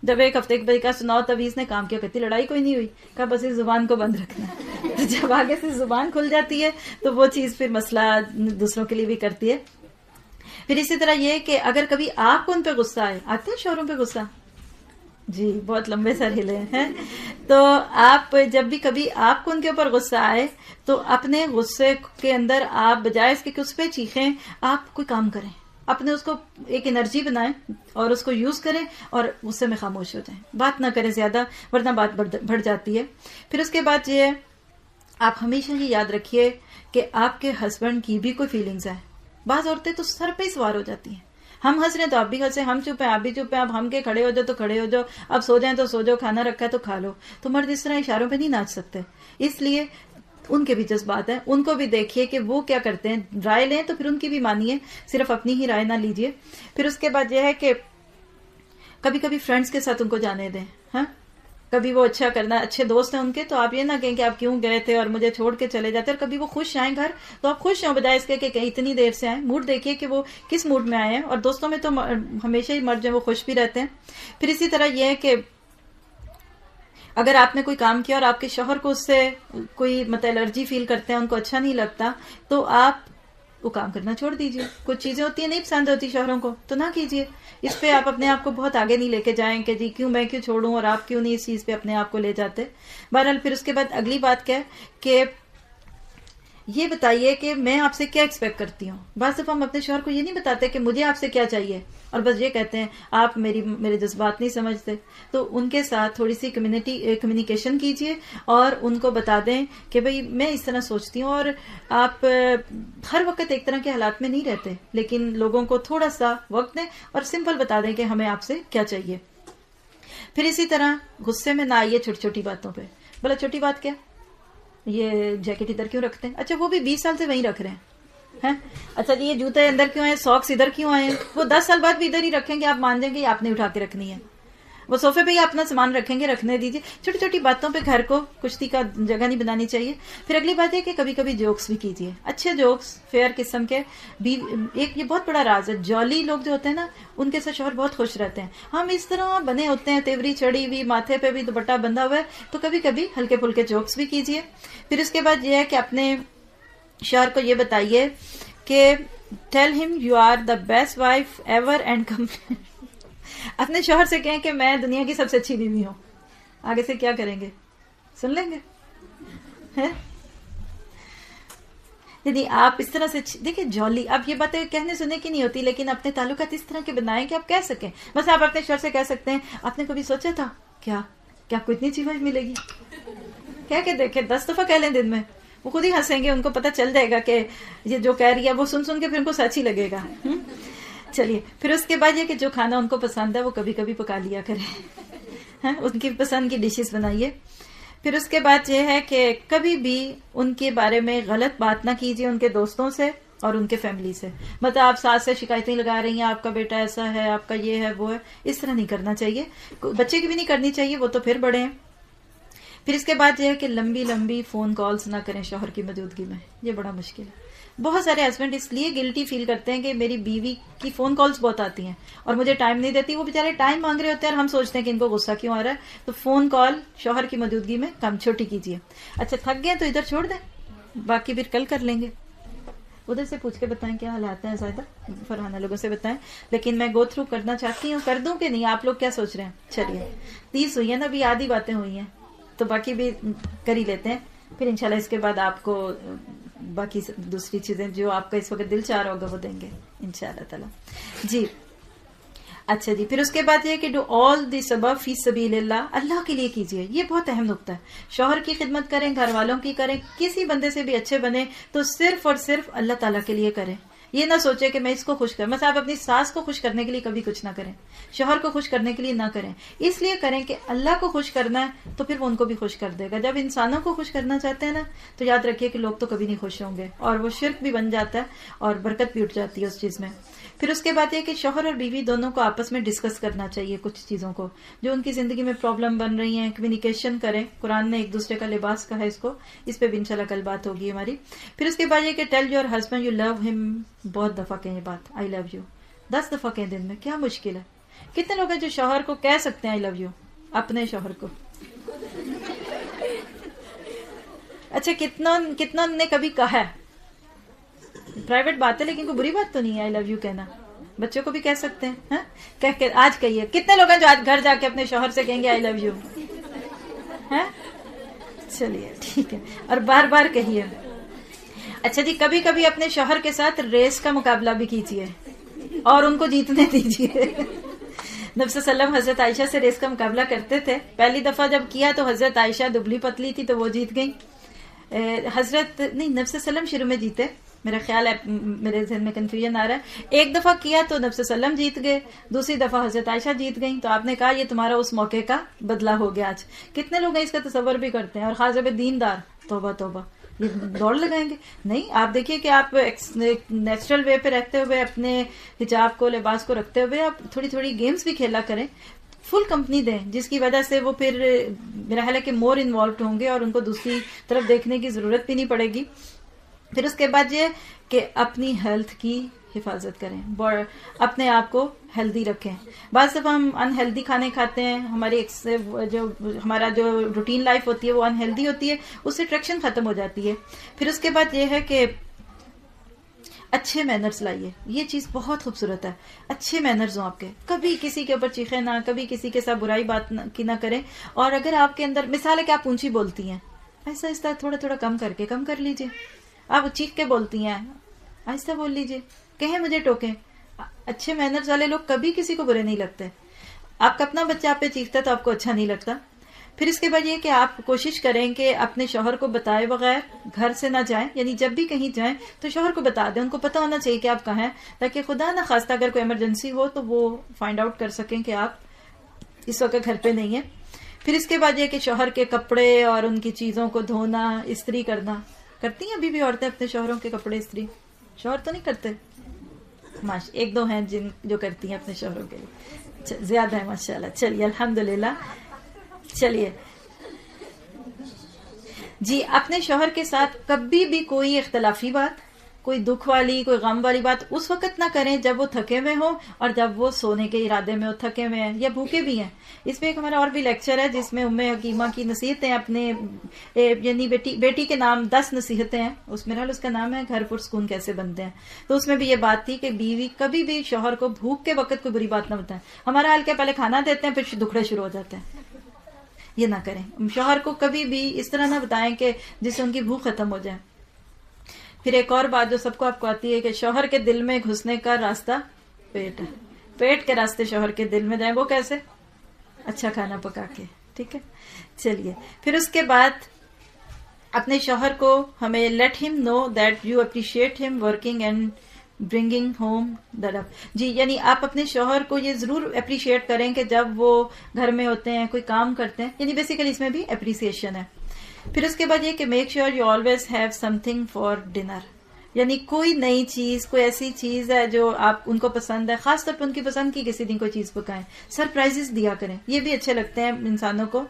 جب ایک ہفتے کے بعد کہا سناؤ تعویذ نے کام کیا، کہتی لڑائی کوئی نہیں ہوئی. کہا بس اس زبان کو بند رکھنا. تو جب آگے سے زبان کھل جاتی ہے تو وہ چیز پھر مسئلہ دوسروں کے لیے بھی کرتی ہے. پھر اسی طرح یہ کہ اگر کبھی آپ کو ان پہ غصہ آئے، آتے ہیں شوہروں پہ غصہ؟ جی بہت لمبے سر ہلے ہیں. تو آپ جب بھی کبھی آپ کو ان کے اوپر غصہ آئے تو اپنے غصے کے اندر آپ بجائے اس کے کہ اس پہ چیخیں، آپ کوئی کام کریں، اپنے اس کو ایک انرجی بنائیں اور اس کو یوز کریں اور غصے میں خاموش ہو جائیں. بات نہ کریں زیادہ ورنہ بات بڑھ جاتی ہے. پھر اس کے بعد یہ آپ ہمیشہ یہ یاد رکھیے کہ آپ کے ہسبینڈ کی بھی کوئی فیلنگز ہیں. بعض عورتیں تو سر پہ ہی سوار ہو جاتی ہیں، ہم ہنس رہے ہیں تو آپ بھی ہنسیں، ہم چپ ہیں آپ بھی چپ ہیں، اب ہم کے کھڑے ہو جاؤ تو کھڑے ہو جاؤ، اب سو جائیں تو سو جاؤ، کھانا رکھا ہے تو کھا لو. تو مرد اس طرح اشاروں پہ نہیں ناچ سکتے، اس لیے ان کے بھی جذبات ہیں، ان کو بھی دیکھیے کہ وہ کیا کرتے ہیں. رائے لیں تو پھر ان کی بھی مانیے، صرف اپنی ہی رائے نہ لیجیے. پھر اس کے بعد یہ ہے کہ کبھی کبھی فرینڈز کے ساتھ ان کو جانے دیں. ہاں کبھی وہ اچھا کرنا، اچھے دوست ہیں ان کے تو آپ یہ نہ کہیں کہ آپ کیوں گئے تھے اور مجھے چھوڑ کے چلے جاتے. اور کبھی وہ خوش آئیں گھر تو آپ خوش ہوں بجائے اس کے کہ اتنی دیر سے آئیں. موڈ دیکھیے کہ وہ کس موڈ میں آئے ہیں، اور دوستوں میں تو ہمیشہ ہی مرد جو ہیں وہ خوش بھی رہتے ہیں. پھر اسی طرح یہ ہے کہ اگر آپ نے کوئی کام کیا اور آپ کے شوہر کو اس سے کوئی الرجی فیل کرتے ہیں، ان کو اچھا نہیں لگتا، تو آپ وہ کام کرنا چھوڑ دیجیے. کچھ چیزیں ہوتی ہیں نہیں پسند ہوتی شوہروں کو تو نہ کیجیے. اس پہ آپ اپنے آپ کو بہت آگے نہیں لے کے جائیں کہ جی کیوں میں کیوں چھوڑوں اور آپ کیوں نہیں اس چیز پہ اپنے آپ کو لے جاتے. بہرحال پھر اس کے بعد اگلی بات کیا ہے کہ یہ بتائیے کہ میں آپ سے کیا ایکسپیکٹ کرتی ہوں. بعض دفعہ ہم اپنے شوہر کو یہ نہیں بتاتے کہ مجھے آپ سے کیا چاہیے، اور بس یہ کہتے ہیں آپ میرے جذبات نہیں سمجھتے. تو ان کے ساتھ تھوڑی سی کمیونیکیشن کیجیے اور ان کو بتا دیں کہ بھئی میں اس طرح سوچتی ہوں، اور آپ ہر وقت ایک طرح کے حالات میں نہیں رہتے، لیکن لوگوں کو تھوڑا سا وقت دیں اور سمپل بتا دیں کہ ہمیں آپ سے کیا چاہیے. پھر اسی طرح غصے میں نہ آئیے چھوٹی چھوٹی باتوں پہ. بلا چھوٹی بات کیا، یہ جیکٹ ادھر کیوں رکھتے ہیں؟ اچھا وہ بھی 20 سال سے وہیں رکھ رہے ہیں. اچھا جی یہ جوتے اندر کیوں ہیں، ساکس ادھر کیوں آئے ہیں؟ وہ 10 سال بعد بھی ادھر ہی رکھیں گے، آپ مان جائیں گے آپ نے اٹھا کے رکھنی ہے. وہ صوفے پہ ہی اپنا سامان رکھیں گے، رکھنے دیجیے. چھوٹی چھوٹی باتوں پہ گھر کو کشتی کا جگہ نہیں بنانی چاہیے. پھر اگلی بات ہے کہ کبھی کبھی جوکس بھی کیجیے، اچھے جوکس، فیئر قسم کے. ایک یہ بہت بڑا راز ہے، جولی لوگ جو ہوتے ہیں نا ان کے ساتھ شوہر بہت خوش رہتے ہیں. ہم اس طرح بنے ہوتے ہیں، تیوری چڑھی ہوئی، ماتھے پہ بھی دوپٹہ بندھا ہوا ہے، تو کبھی کبھی ہلکے پھلکے جوکس بھی کیجیے. پھر اس کے بعد یہ ہے کہ اپنے شوہر کو یہ بتائیے کہ tell him you are the best wife ever and اپنے شوہر سے کہیں کہ میں دنیا کی سب سے اچھی بیوی ہوں. آگے سے کیا کریں گے؟ سن لیں گے. یعنی آپ اس طرح سے دیکھیں جولی، اب یہ باتیں کہنے سننے کی نہیں ہوتی، لیکن اپنے تعلقات اس طرح کے بنائیں کہ آپ کہہ سکیں. بس آپ اپنے شوہر سے کہہ سکتے ہیں آپ نے کبھی سوچا تھا کیا کوئی اتنی اچھی وائف ملے گی؟ کہہ کے دیکھیں، 10 دفعہ کہہ لیں دن میں، وہ خود ہی ہنسیں گے، ان کو پتہ چل جائے گا کہ یہ جو کہہ رہی ہے وہ سن کے پھر ان کو سچ ہی لگے گا. چلیے پھر اس کے بعد یہ کہ جو کھانا ان کو پسند ہے وہ کبھی کبھی پکا لیا کریں، ان کی پسند کی ڈشز بنائیے. پھر اس کے بعد یہ ہے کہ کبھی بھی ان کے بارے میں غلط بات نہ کیجیے ان کے دوستوں سے اور ان کے فیملی سے. مطلب آپ ساس سے شکایتیں لگا رہی ہیں، آپ کا بیٹا ایسا ہے، آپ کا یہ ہے وہ ہے، اس طرح نہیں کرنا چاہیے. بچے کی بھی نہیں کرنی چاہیے، وہ تو پھر بڑے ہیں. پھر اس کے بعد یہ ہے کہ لمبی فون کالز نہ کریں شوہر کی موجودگی میں، یہ بڑا مشکل ہے. بہت سارے ہسبینڈ اس لیے گلٹی فیل کرتے ہیں کہ میری بیوی کی فون کالز بہت آتی ہیں اور مجھے ٹائم نہیں دیتی. وہ بیچارے ٹائم مانگ رہے ہوتے ہیں اور ہم سوچتے ہیں کہ ان کو غصہ کیوں آ رہا ہے. تو فون کال شوہر کی موجودگی میں کم چھوٹی کیجیے. اچھا تھک گئے تو ادھر چھوڑ دیں، باقی پھر کل کر لیں گے. ادھر سے پوچھ کے بتائیں کیا حالات ہیں، زیادہ فرحانہ لوگوں سے بتائیں. لیکن میں گو تھرو کرنا چاہتی ہوں، کر دوں کہ نہیں؟ آپ لوگ کیا سوچ رہے ہیں؟ چلیے 30 ہوئی ہیں نا، ابھی آدھی باتیں ہوئی ہیں تو باقی بھی کر ہی لیتے ہیں. پھر انشاءاللہ اس کے بعد آپ کو باقی دوسری چیزیں جو آپ کا اس وقت دل چاہ رہا ہوگا وہ دیں گے انشاءاللہ تعالی. جی اچھا جی. پھر اس کے بعد یہ کہ ڈو آل دی سبب فی سبیل اللہ، اللہ کے لیے کیجیے. یہ بہت اہم نقطہ ہے. شوہر کی خدمت کریں، گھر والوں کی کریں، کسی بندے سے بھی اچھے بنے تو صرف اور صرف اللہ تعالیٰ کے لیے کریں. یہ نہ سوچے کہ میں اس کو خوش کروں. مثلا آپ اپنی ساس کو خوش کرنے کے لیے کبھی کچھ نہ کریں، شوہر کو خوش کرنے کے لیے نہ کریں. اس لیے کریں کہ اللہ کو خوش کرنا ہے تو پھر وہ ان کو بھی خوش کر دے گا. جب انسانوں کو خوش کرنا چاہتے ہیں نا تو یاد رکھیے کہ لوگ تو کبھی نہیں خوش ہوں گے اور وہ شرک بھی بن جاتا ہے اور برکت بھی اٹھ جاتی ہے اس چیز میں. پھر اس کے بعد یہ کہ شوہر اور بیوی دونوں کو آپس میں ڈسکس کرنا چاہیے کچھ چیزوں کو جو ان کی زندگی میں پرابلم بن رہی ہیں. کمیونیکیشن کریں. قرآن نے ایک دوسرے کا لباس کہا ہے اس پہ بھی انشاءاللہ کل بات ہوگی ہماری. پھر اس کے بعد یہ کہ tell your husband you love him. بہت دفعہ کہیں بات آئی لو یو، 10 دفعہ کہیں دن میں، کیا مشکل ہے؟ کتنے لوگ ہیں جو شوہر کو کہہ سکتے ہیں آئی لو یو اپنے شوہر کو؟ اچھا کتنا نے کبھی کہا ہے؟ پرائیویٹ بات ہے لیکن کوئی بری بات تو نہیں ہے آئی لو یو کہنا. بچوں کو بھی کہہ سکتے ہیں. کہہ کے آج کہیے. کتنے لوگ ہیں جو آج گھر جا کے اپنے شوہر سے کہیں گے آئی لو یو؟ چلیے ٹھیک ہے، اور بار بار کہیے. اچھا جی. کبھی کبھی اپنے شوہر کے ساتھ ریس کا مقابلہ بھی کیجیے اور ان کو جیتنے دیجیے. نبی صلی اللہ علیہ وسلم حضرت عائشہ سے ریس کا مقابلہ کرتے تھے. پہلی دفعہ جب کیا تو حضرت عائشہ دبلی پتلی تھی تو وہ جیت گئی. نبی صلی اللہ علیہ وسلم شروع میں جیتے، میرا خیال ہے، میرے ذہن میں کنفیوژن آ رہا ہے. ایک دفعہ کیا تو نبی صلی اللہ علیہ وسلم جیت گئے، دوسری دفعہ حضرت عائشہ جیت گئیں تو آپ نے کہا یہ تمہارا اس موقع کا بدلہ ہو گیا آج. کتنے لوگ اس کا تصور بھی کرتے ہیں اور خاص طور پہ دیندار. توبہ توبہ، یہ دوڑ لگائیں گے؟ نہیں. آپ دیکھیے کہ آپ نیچرل وے پہ رہتے ہوئے، اپنے حجاب کو، لباس کو رکھتے ہوئے آپ تھوڑی تھوڑی گیمز بھی کھیلا کریں. فل کمپنی دیں جس کی وجہ سے وہ پھر میرا خیال ہے کہ مور انوالوڈ ہوں گے اور ان کو دوسری طرف دیکھنے کی ضرورت بھی نہیں پڑے گی. پھر اس کے بعد یہ کہ اپنی ہیلتھ کی حفاظت کریں، اپنے آپ کو ہیلدی رکھیں. بعض دفعہ ہم انہیلدی کھانے کھاتے ہیں، ہمارا جو روٹین لائف ہوتی ہے وہ انہیلدی ہوتی ہے، اس سے اٹریکشن ختم ہو جاتی ہے. پھر اس کے بعد یہ ہے کہ اچھے مینرز لائیے. یہ چیز بہت خوبصورت ہے، اچھے مینرز ہوں آپ کے. کبھی کسی کے اوپر چیخیں نہ، کبھی کسی کے ساتھ برائی بات نہ کریں. اور اگر آپ کے اندر مثال ہے کہ آپ اونچی بولتی ہیں، ایسا آہستہ تھوڑا تھوڑا کم کر لیجئے. آپ چیخ کے بولتی ہیں، آہستہ بول لیجئے. کہیں مجھے ٹوکیں. اچھے مینرز والے لوگ کبھی کسی کو برے نہیں لگتے. آپ کا اپنا بچہ آپ پہ چیختا ہے تو آپ کو اچھا نہیں لگتا. پھر اس کے بعد یہ کہ آپ کوشش کریں کہ اپنے شوہر کو بتائے بغیر گھر سے نہ جائیں. یعنی جب بھی کہیں جائیں تو شوہر کو بتا دیں. ان کو پتہ ہونا چاہیے کہ آپ کہاں ہیں، تاکہ خدا نہ خواستہ اگر کوئی ایمرجنسی ہو تو وہ فائنڈ آؤٹ کر سکیں کہ آپ اس وقت گھر پہ نہیں ہیں. پھر اس کے بعد یہ کہ شوہر کے کپڑے اور ان کی چیزوں کو دھونا، استری کرنا. کرتی ہیں ابھی بھی عورتیں اپنے شوہروں کے کپڑے استری؟ شوہر تو نہیں کرتے، ایک دو ہیں جو کرتی ہیں اپنے شوہروں کے لیے. زیادہ ہے ماشاءاللہ. چلیے الحمدللہ. چلیے جی، اپنے شوہر کے ساتھ کبھی بھی کوئی اختلافی بات، کوئی دکھ والی، کوئی غم والی بات اس وقت نہ کریں جب وہ تھکے ہوئے ہوں اور جب وہ سونے کے ارادے میں ہو، تھکے ہوئے ہیں یا بھوکے بھی ہیں. اس میں ایک ہمارا اور بھی لیکچر ہے جس میں حکیمہ کی نصیحتیں اپنے یعنی بیٹی کے نام 10 نصیحتیں ہیں، اس میں اس کا نام ہے گھر پرسکون کیسے بنتے ہیں. تو اس میں بھی یہ بات تھی کہ بیوی کبھی بھی شوہر کو بھوک کے وقت کوئی بری بات نہ بتائیں. ہمارا حال کیا، پہلے کھانا دیتے ہیں پھر دکھڑے شروع ہو جاتے ہیں. یہ نہ کریں. شوہر کو کبھی بھی اس طرح نہ بتائیں کہ جس سے ان کی بھوک ختم ہو جائے. پھر ایک اور بات جو سب کو آپ کو آتی ہے کہ شوہر کے دل میں گھسنے کا راستہ پیٹ ہے. پیٹ کے راستے شوہر کے دل میں جائیں. وہ کیسے؟ اچھا کھانا پکا کے. ٹھیک ہے. چلیے پھر اس کے بعد اپنے شوہر کو ہمیں لیٹ ہم نو دیٹ یو اپریشیٹ ہم ورکنگ اینڈ برنگنگ ہوم درف. جی یعنی آپ اپنے شوہر کو یہ ضرور اپریشیٹ کریں کہ جب وہ گھر میں ہوتے ہیں کوئی کام کرتے ہیں، یعنی بیسیکلی اس میں بھی اپریسیشن ہے. پھر اس کے بعد یہ کہ make sure you always have some thing for dinner. یعنی کوئی نئی چیز، کوئی ایسی چیز ہے جو آپ ان کو پسند ہے، خاص طور پہ ان کی پسند کی کسی دن کوئی چیز پکائیں. سرپرائزز دیا کریں، یہ بھی اچھے لگتے ہیں انسانوں کو.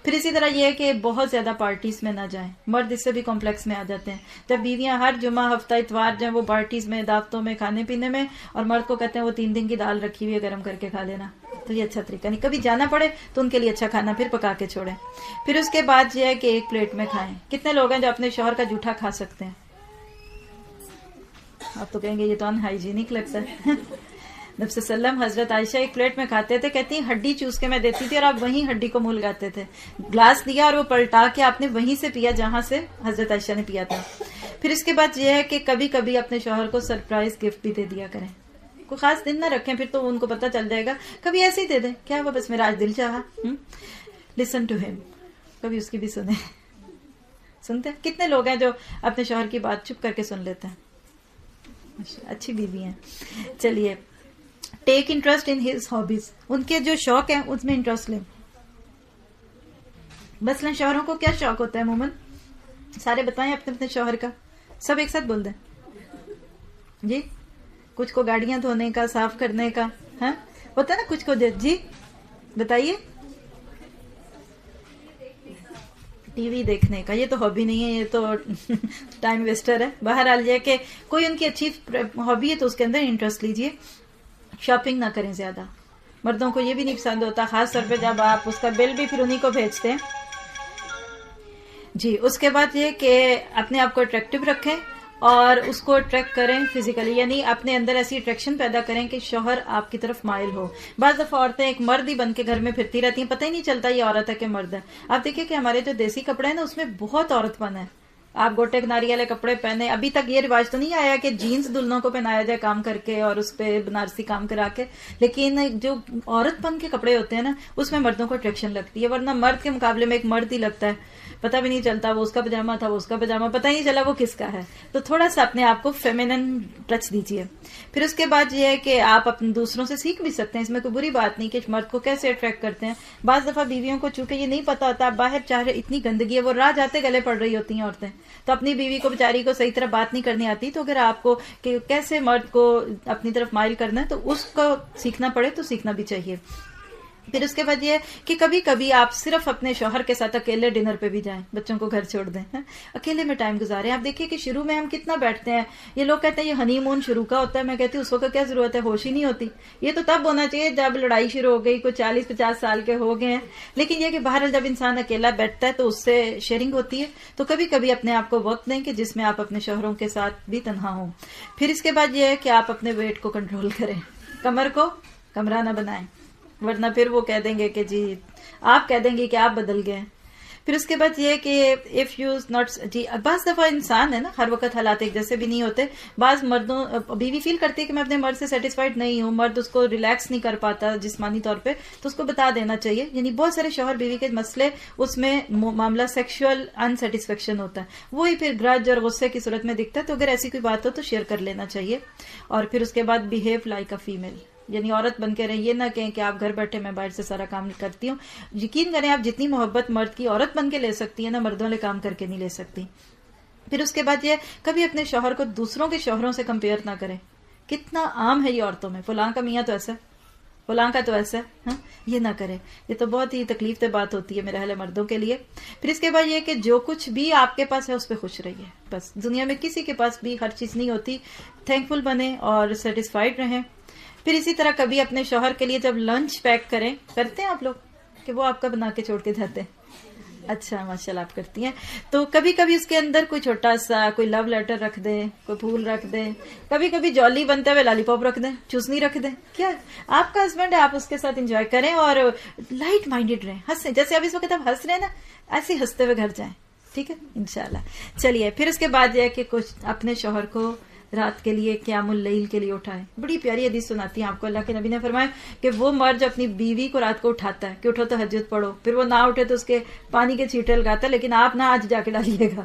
پھر اسی طرح یہ ہے کہ بہت زیادہ پارٹیز میں نہ جائیں. مرد اس سے بھی کمپلیکس میں آ جاتے ہیں جب بیویاں ہر جمعہ ہفتہ اتوار جو وہ پارٹیز میں، دعوتوں میں، کھانے پینے میں، اور مرد کو کہتے ہیں وہ 3 دن کی دال رکھی ہوئی ہے گرم کر کے کھا لینا. تو یہ اچھا طریقہ نہیں. کبھی جانا پڑے تو ان کے لیے اچھا کھانا پھر پکا کے چھوڑیں. پھر اس کے بعد یہ ہے کہ ایک پلیٹ میں کھائیں. کتنے لوگ ہیں جو اپنے شوہر کا جھوٹا کھا سکتے ہیں؟ آپ تو کہیں گے یہ تو ان ہائیجینک لگتا ہے. نبی صلی اللہ علیہ وسلم حضرت عائشہ ایک پلیٹ میں کھاتے تھے، کہتی ہیں ہڈی چوس کے میں دیتی تھی اور آپ وہیں ہڈی کو منہ لگاتے تھے. گلاس دیا اور وہ پلٹا کے آپ نے وہیں سے پیا جہاں سے حضرت عائشہ نے پیا تھا. پھر اس کے بعد یہ ہے کہ کبھی کبھی اپنے شوہر کو سرپرائز گفٹ بھی دے دیا کریں. کوئی خاص دن نہ رکھیں، پھر تو ان کو پتہ چل جائے گا. کبھی ایسے ہی دے دیں، کیا ہوا بس میرا آج دل چاہا. لسن ٹو ہم، کبھی اس کی بھی سنیں. سنتے ہیں کتنے لوگ ہیں جو اپنے شوہر کی بات چپ کر کے سن لیتے ہیں. اچھی بیوی ہیں. چلیے take interest in his hobbies. ان کے جو شوق ہیں اس میں انٹرسٹ لیں. مثلاً شوہروں کو کیا شوق ہوتا ہے عموماً؟ سارے بتائیں اپنے اپنے شوہر کا. سب ایک ساتھ بول دیں جی. کچھ کو گاڑیاں دھونے کا، صاف کرنے کا، ہاں ہوتا ہے نا کچھ کو. جی بتائیے. ٹی وی دیکھنے کا. یہ تو ہابی نہیں ہے، یہ تو ٹائم ویسٹر ہے. بہرحال یہ کہ کوئی ان کی اچھی ہابی ہے تو اس کے اندر انٹرسٹ لیجئے. شاپنگ نہ کریں زیادہ. مردوں کو یہ بھی نہیں پسند ہوتا، خاص طور پہ جب آپ اس کا بل بھی پھر انہی کو بھیجتے ہیں. جی اس کے بعد یہ کہ اپنے آپ کو اٹریکٹیو رکھیں اور اس کو اٹریکٹ کریں فزیکلی، یعنی اپنے اندر ایسی اٹریکشن پیدا کریں کہ شوہر آپ کی طرف مائل ہو. بعض دفعہ عورتیں ایک مرد ہی بن کے گھر میں پھرتی رہتی ہیں، پتہ ہی نہیں چلتا یہ عورت ہے کہ مرد ہے. آپ دیکھیں کہ ہمارے جو دیسی کپڑے ہیں نا اس میں بہت عورت پن ہے. آپ گوٹے کناری والے کپڑے پہنے. ابھی تک یہ رواج تو نہیں آیا کہ جینز دلہنوں کو پہنایا جائے کام کر کے اور اس پہ بنارسی کام کرا کے، لیکن جو عورت پن کے کپڑے ہوتے ہیں نا اس میں مردوں کو اٹریکشن لگتی ہے. ورنہ مرد کے مقابلے میں ایک مرد ہی لگتا ہے، پتہ بھی نہیں چلتا وہ اس کا پجامہ تھا، وہ اس کا پجامہ، پتہ ہی نہیں چلا وہ کس کا ہے. تو تھوڑا سا اپنے آپ کو فیمینن ٹچ دیجیے. پھر اس کے بعد یہ ہے کہ آپ اپنے دوسروں سے سیکھ بھی سکتے ہیں. اس میں کوئی بری بات نہیں کہ مرد کو کیسے اٹریکٹ کرتے ہیں. بعض دفعہ بیویوں کو چونکہ یہ نہیں پتا ہوتا، باہر چاہے اتنی گندگی ہے، وہ راہ جاتے گلے پڑ رہی ہوتی ہیں عورتیں، تو اپنی بیوی کو بیچاری کو صحیح طرح بات نہیں کرنی آتی. تو اگر آپ کو کہ کیسے مرد کو اپنی طرف مائل کرنا ہے تو اس کو سیکھنا پڑے تو سیکھنا بھی چاہیے. پھر اس کے بعد یہ کہ کبھی کبھی آپ صرف اپنے شوہر کے ساتھ اکیلے ڈنر پہ بھی جائیں، بچوں کو گھر چھوڑ دیں، اکیلے میں ٹائم گزاریں. آپ دیکھیے کہ شروع میں ہم کتنا بیٹھتے ہیں. یہ لوگ کہتے ہیں یہ ہنی مون شروع کا ہوتا ہے. میں کہتی ہوں اس وقت کیا ضرورت ہے، ہوش ہی نہیں ہوتی. یہ تو تب ہونا چاہیے جب لڑائی شروع ہو گئی، کوئی 40-50 سال کے ہو گئے ہیں. لیکن یہ کہ بہرحال جب انسان اکیلا بیٹھتا ہے تو اس سے شیئرنگ ہوتی ہے. تو کبھی کبھی اپنے آپ کو وقت دیں کہ جس میں آپ اپنے شوہروں کے ساتھ بھی تنہا ہوں. پھر اس کے بعد یہ ہے کہ آپ اپنے ویٹ کو کنٹرول کریں، کمر کو کمرہ نہ بنائیں، ورنہ پھر وہ کہہ دیں گے کہ جی آپ کہہ دیں گے کہ آپ بدل گئے. پھر اس کے بعد یہ کہ اف یو ناٹ جی بعض دفعہ انسان ہے نا ہر وقت حالات ایک جیسے بھی نہیں ہوتے. بعض مردوں بیوی فیل کرتی ہے کہ میں اپنے مرد سے سیٹسفائیڈ نہیں ہوں، مرد اس کو ریلیکس نہیں کر پاتا جسمانی طور پہ، تو اس کو بتا دینا چاہیے. یعنی بہت سارے شوہر بیوی کے مسئلے اس میں معاملہ سیکشول انسیٹسفیکشن ہوتا ہے، وہی پھر گرج اور غصے کی صورت میں دکھتا ہے. تو اگر ایسی کوئی بات ہو تو شیئر کر لینا چاہیے. اور پھر اس کے بعد بیہیو لائک اے فیمیل، یعنی عورت بن کے رہیں. یہ نہ کہیں کہ آپ گھر بیٹھے میں باہر سے سارا کام کرتی ہوں. یقین کریں آپ جتنی محبت مرد کی عورت بن کے لے سکتی ہے نا، مردوں والے کام کر کے نہیں لے سکتی. پھر اس کے بعد یہ کبھی اپنے شوہر کو دوسروں کے شوہروں سے کمپیئر نہ کریں. کتنا عام ہے یہ عورتوں میں، فلاں کا میاں تو ایسا فلاں کا تو ایسا ہے، ہاں یہ نہ کرے. یہ تو بہت ہی تکلیف دہ بات ہوتی ہے میرے اہل مردوں کے لیے. پھر اس کے بعد یہ کہ جو کچھ بھی آپ کے پاس ہے اس پہ خوش رہیے. بس دنیا میں کسی کے پاس بھی ہر چیز نہیں ہوتی. تھینک فل بنیں اور سیٹسفائیڈ رہیں. پھر اسی طرح کبھی اپنے شوہر کے لیے جب لنچ پیک کریں، کرتے ہیں آپ لوگ کہ وہ آپ کا بنا کے چھوڑ کے جاتے ہیں؟ اچھا ماشاء اللہ آپ کرتی ہیں. تو کبھی کبھی اس کے اندر کوئی چھوٹا سا کوئی لو لیٹر رکھ دیں، کوئی پھول رکھ دیں، کبھی کبھی جولی بنتے ہوئے لالی پاپ رکھ دیں، چوسنی رکھ دیں. کیا آپ کا ہسبینڈ ہے، آپ اس کے ساتھ انجوائے کریں اور لائٹ مائنڈیڈ رہیں، ہنسیں. جیسے اب اس وقت آپ ہنس رہے ہیں نا، ایسے ہنستے ہوئے گھر جائیں. ٹھیک ہے انشاءاللہ. چلیے پھر اس کے بعد یہ ہے کہ کچھ اپنے شوہر کو رات کے لیے قیام اللیل کے لیے اٹھائیں. بڑی پیاری حدیث سناتی ہیں آپ کو. اللہ کے نبی نے فرمایا کہ وہ مرد جو اپنی بیوی کو رات کو اٹھاتا ہے کہ اٹھو تہجد پڑھو، پھر وہ نہ اٹھے تو اس کے پانی کے چھینٹے لگاتا ہے، لیکن آپ نہ آج جا کے ڈالیے گا.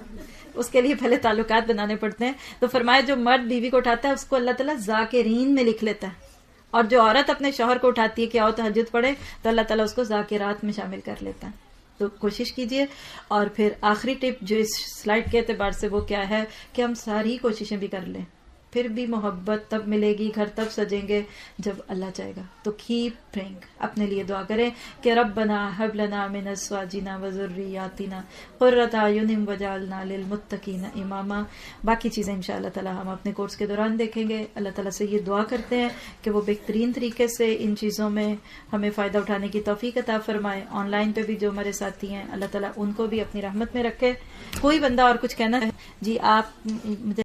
اس کے لیے پہلے تعلقات بنانے پڑتے ہیں. تو فرمایا جو مرد بیوی کو اٹھاتا ہے اس کو اللہ تعالیٰ ذاکرین میں لکھ لیتا ہے، اور جو عورت اپنے شوہر کو اٹھاتی ہے کہ آؤ تہجد پڑھے، تو اللہ تعالیٰ اس کو ذاکرات میں شامل کر لیتا ہے. تو کوشش کیجئے. اور پھر آخری ٹپ جو اس سلائڈ کے اعتبار سے وہ کیا ہے کہ ہم ساری کوششیں بھی کر لیں، پھر بھی محبت تب ملے گی، گھر تب سجیں گے جب اللہ چاہے گا. تو کیپ پریئنگ، اپنے لیے دعا کریں کہ ربنا ہب لنا من ازواجنا وذریاتنا قرۃ اعین وجعلنا للمتقین اماما. باقی چیزیں انشاءاللہ تعالی ہم اپنے کورس کے دوران دیکھیں گے. اللہ تعالیٰ سے یہ دعا کرتے ہیں کہ وہ بہترین طریقے سے ان چیزوں میں ہمیں فائدہ اٹھانے کی توفیق عطا فرمائے. آن لائن پہ بھی جو ہمارے ساتھی ہیں اللہ تعالیٰ ان کو بھی اپنی رحمت میں رکھے. کوئی بندہ اور کچھ کہنا ہے؟ جی آپ مجھے